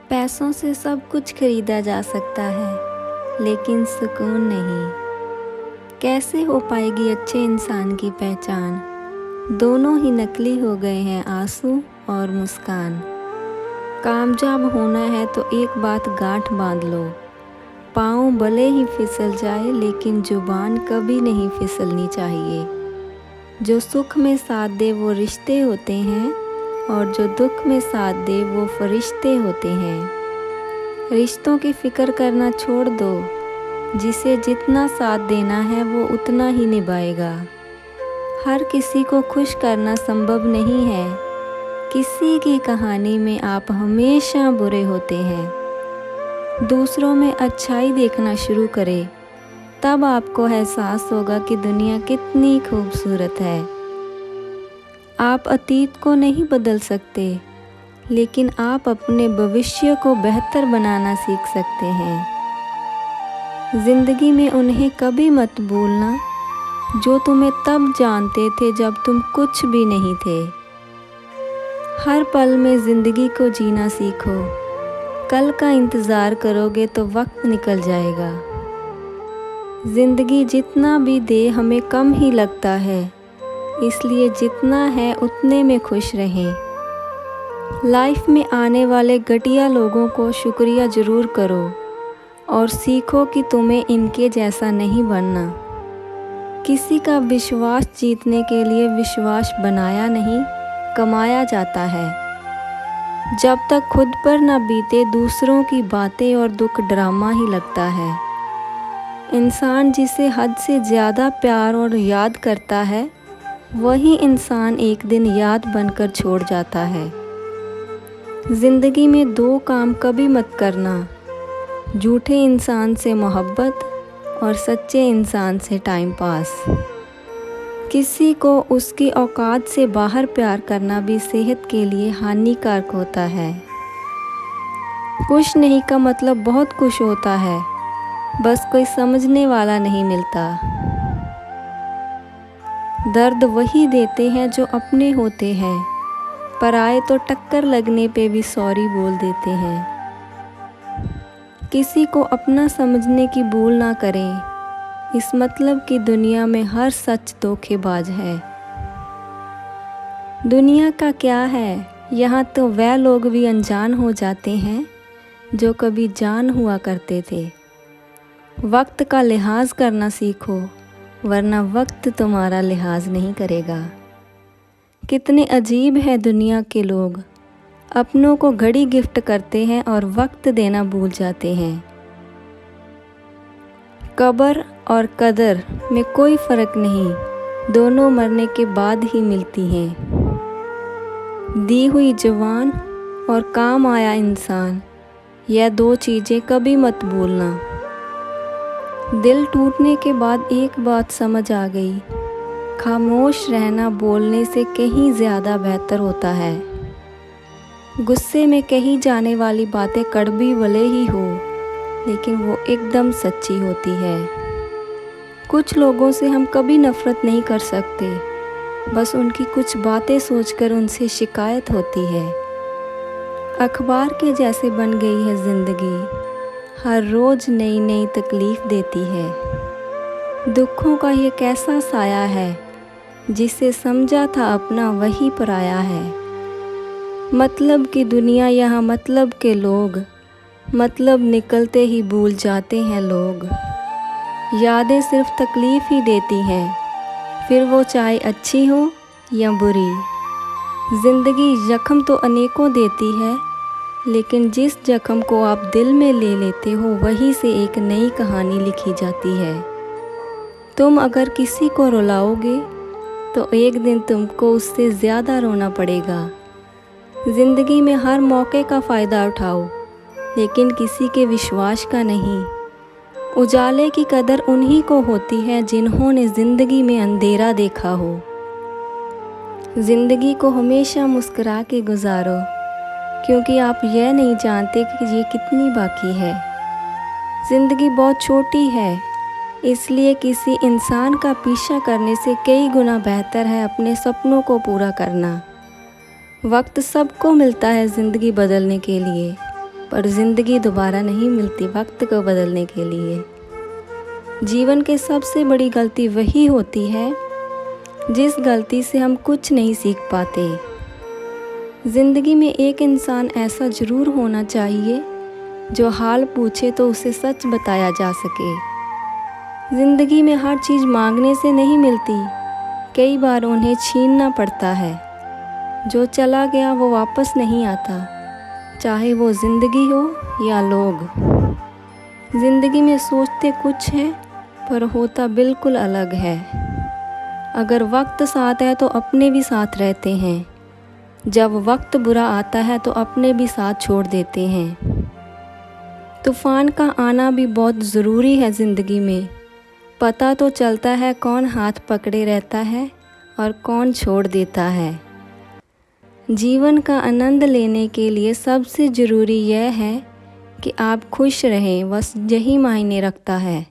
पैसों से सब कुछ खरीदा जा सकता है, लेकिन सुकून नहीं। कैसे हो पाएगी अच्छे इंसान की पहचान? दोनों ही नकली हो गए हैं, आंसू और मुस्कान। कामयाब होना है तो एक बात गांठ बांध लो, पाँव भले ही फिसल जाए लेकिन जुबान कभी नहीं फिसलनी चाहिए। जो सुख में साथ दे वो रिश्ते होते हैं, और जो दुख में साथ दे वो फरिश्ते होते हैं। रिश्तों की फिक्र करना छोड़ दो, जिसे जितना साथ देना है वो उतना ही निभाएगा। हर किसी को खुश करना संभव नहीं है, किसी की कहानी में आप हमेशा बुरे होते हैं। दूसरों में अच्छाई देखना शुरू करें, तब आपको एहसास होगा कि दुनिया कितनी खूबसूरत है। आप अतीत को नहीं बदल सकते, लेकिन आप अपने भविष्य को बेहतर बनाना सीख सकते हैं। ज़िंदगी में उन्हें कभी मत भूलना जो तुम्हें तब जानते थे जब तुम कुछ भी नहीं थे। हर पल में ज़िंदगी को जीना सीखो, कल का इंतज़ार करोगे तो वक्त निकल जाएगा। ज़िंदगी जितना भी दे हमें कम ही लगता है, इसलिए जितना है उतने में खुश रहें। लाइफ में आने वाले घटिया लोगों को शुक्रिया ज़रूर करो और सीखो कि तुम्हें इनके जैसा नहीं बनना। किसी का विश्वास जीतने के लिए विश्वास बनाया नहीं, कमाया जाता है। जब तक खुद पर न बीते दूसरों की बातें और दुख ड्रामा ही लगता है। इंसान जिसे हद से ज़्यादा प्यार और याद करता है, वही इंसान एक दिन याद बनकर छोड़ जाता है। ज़िंदगी में दो काम कभी मत करना, झूठे इंसान से मोहब्बत और सच्चे इंसान से टाइम पास। किसी को उसकी औकात से बाहर प्यार करना भी सेहत के लिए हानिकारक होता है। कुछ नहीं का मतलब बहुत कुछ होता है, बस कोई समझने वाला नहीं मिलता। दर्द वही देते हैं जो अपने होते हैं, पराए तो टक्कर लगने पे भी सॉरी बोल देते हैं। किसी को अपना समझने की भूल ना करें, इस मतलब कि दुनिया में हर सच धोखेबाज है। दुनिया का क्या है, यहाँ तो वह लोग भी अनजान हो जाते हैं जो कभी जान हुआ करते थे। वक्त का लिहाज करना सीखो, वरना वक्त तुम्हारा लिहाज नहीं करेगा। कितने अजीब है दुनिया के लोग, अपनों को घड़ी गिफ्ट करते हैं और वक्त देना भूल जाते हैं। कब्र और कदर में कोई फ़र्क नहीं, दोनों मरने के बाद ही मिलती हैं। दी हुई जवान और काम आया इंसान, यह दो चीज़ें कभी मत भूलना। दिल टूटने के बाद एक बात समझ आ गई, खामोश रहना बोलने से कहीं ज़्यादा बेहतर होता है। गुस्से में कही जाने वाली बातें कड़वी भले ही हो, लेकिन वो एकदम सच्ची होती है। कुछ लोगों से हम कभी नफ़रत नहीं कर सकते, बस उनकी कुछ बातें सोचकर उनसे शिकायत होती है। अखबार के जैसे बन गई है ज़िंदगी, हर रोज़ नई नई तकलीफ़ देती है। दुखों का ये कैसा साया है, जिसे समझा था अपना वही पराया है। मतलब की दुनिया, यहाँ मतलब के लोग, मतलब निकलते ही भूल जाते हैं लोग। यादें सिर्फ तकलीफ़ ही देती हैं, फिर वो चाहे अच्छी हो या बुरी। ज़िंदगी जख्म तो अनेकों देती है, लेकिन जिस जख्म को आप दिल में ले लेते हो, वहीं से एक नई कहानी लिखी जाती है। तुम अगर किसी को रुलाओगे तो एक दिन तुमको उससे ज़्यादा रोना पड़ेगा। ज़िंदगी में हर मौके का फ़ायदा उठाओ, लेकिन किसी के विश्वास का नहीं। उजाले की कदर उन्हीं को होती है जिन्होंने ज़िंदगी में अंधेरा देखा हो। ज़िंदगी को हमेशा मुस्कुरा के गुजारो, क्योंकि आप यह नहीं जानते कि ये कितनी बाकी है। ज़िंदगी बहुत छोटी है, इसलिए किसी इंसान का पीछा करने से कई गुना बेहतर है अपने सपनों को पूरा करना। वक्त सबको मिलता है ज़िंदगी बदलने के लिए, पर ज़िंदगी दोबारा नहीं मिलती वक्त को बदलने के लिए। जीवन की सबसे बड़ी गलती वही होती है जिस गलती से हम कुछ नहीं सीख पाते। ज़िंदगी में एक इंसान ऐसा ज़रूर होना चाहिए जो हाल पूछे तो उसे सच बताया जा सके। ज़िंदगी में हर चीज़ मांगने से नहीं मिलती, कई बार उन्हें छीनना पड़ता है। जो चला गया वो वापस नहीं आता, चाहे वो ज़िंदगी हो या लोग। ज़िंदगी में सोचते कुछ है पर होता बिल्कुल अलग है। अगर वक्त साथ है तो अपने भी साथ रहते हैं, जब वक्त बुरा आता है तो अपने भी साथ छोड़ देते हैं। तूफ़ान का आना भी बहुत ज़रूरी है ज़िंदगी में, पता तो चलता है कौन हाथ पकड़े रहता है और कौन छोड़ देता है। जीवन का आनंद लेने के लिए सबसे ज़रूरी यह है कि आप खुश रहें, बस यही मायने रखता है।